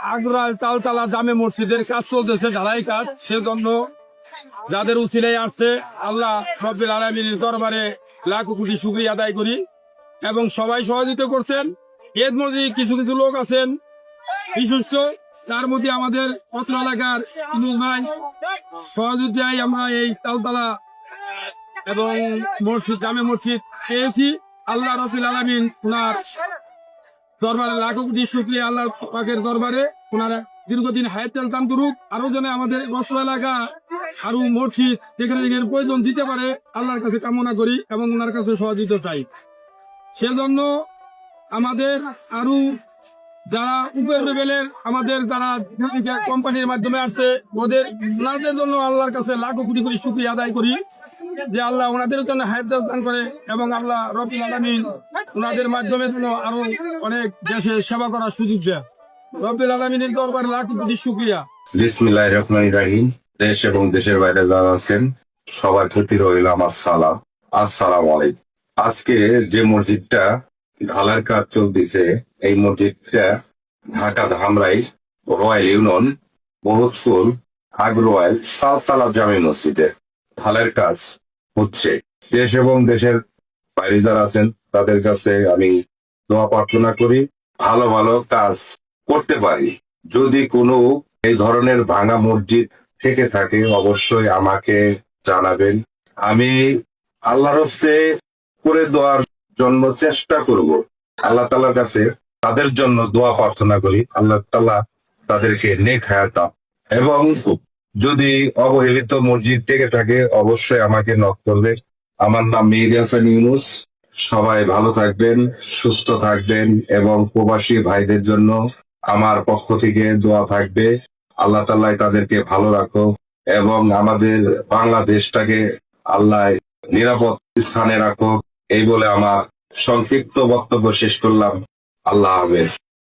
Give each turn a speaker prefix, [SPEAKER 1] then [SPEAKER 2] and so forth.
[SPEAKER 1] আগ্রা তালতলা জামে মসজিদের কাজ চলতেছে, ঢালাই কাজ। সেজন্য যাদের উসিলায় আসছে আল্লাহ রব্বুল আলামিনের দরবারে লাখো কোটি শুকরিয়া আদায় করি। এবং সবাই সহযোগিতা করছেন। এর মধ্যে কিছু কিছু লোক আছেন বিশিষ্ট, তার মধ্যে আমাদের অত্র এলাকার ইনুস ভাই সহযোগিতায় আমরা এই তালতলা এবং মসজিদ জামে মসজিদ পেয়েছি। আল্লাহ রব্বুল আলামিন ওনার দরবারে লাখো কোটি শুকরিয়া, আল্লাহ পাকের দরবারে ওনারা দীর্ঘদিন হায়াত দান করুক। আরো যেন আমাদের অত্র এলাকা আরো মসজিদ যেখানে যেখানে প্রয়োজন দিতে পারে আল্লাহর কাছে কামনা করি এবং ওনার কাছে সহযোগিতা চাই। সেজন্য আমাদের আরো যারা উপর লেভেলের আমাদের যারা কোম্পানির মাধ্যমে আসছে ওনাদের জন্য আল্লাহর কাছে লাখো কোটি কোটি শুকরিয়া আদায় করি যে আল্লাহ ওনাদের জন্য হায়াত দান করে এবং আল্লাহ রব্বুল আলামিন ওনাদের মাধ্যমে যেন আরো অনেক দেশে সেবা করার সুযোগ দেয়। রব্বুল আলামিনের দরবারে লাখো কোটি শুকরিয়া।
[SPEAKER 2] বিসমিল্লাহির রহমানির রহিম। দেশ এবং দেশের বাইরে যারা আছেন সবার প্রতি রইল আমার সালাম, আসসালামু আলাইকুম। আজকে যে মসজিদটা ঢালার কাজ চলতেছে, এই মসজিদটা ঢাকা ধামরাই রয়্যাল ইউনিয়ন বহুতফুল আগ্রোয়াল তালতলা জামে মসজিদে ঢালার কাজ হচ্ছে। দেশ এবং দেশের বাইরে যারা আছেন তাদের কাছে আমি দোয়া প্রার্থনা করি ভালো ভালো কাজ করতে পারি। যদি কোনো এই ধরনের ভাঙা মসজিদ থেকে থাকে অবশ্যই আমাকে জানাবেন। আমি আল্লাহর হস্তে করে দেওয়ার জন্য চেষ্টা করব। আল্লাহ তাআলার কাছে তাদের জন্য দোয়া প্রার্থনা করি, আল্লাহ তাআলা তাদেরকে নেক হায়াত দান। এবং যদি অবহেলিত মসজিদ থেকে থাকে অবশ্যই আমাকে নক করবে। আমার নাম মেহেদী হাসান ইউনুস। সবাই ভালো থাকবেন, সুস্থ থাকবেন এবং প্রবাসী ভাইদের জন্য আমার পক্ষ থেকে দোয়া থাকবে। আল্লাহ তাআলা তাদেরকে ভালো রাখো এবং আমাদের বাংলাদেশটাকে আল্লাহ নিরাপদ স্থানে রাখো। এই বলে আমার সংক্ষিপ্ত বক্তব্য শেষ করলাম। আল্লাহ হাফেজ।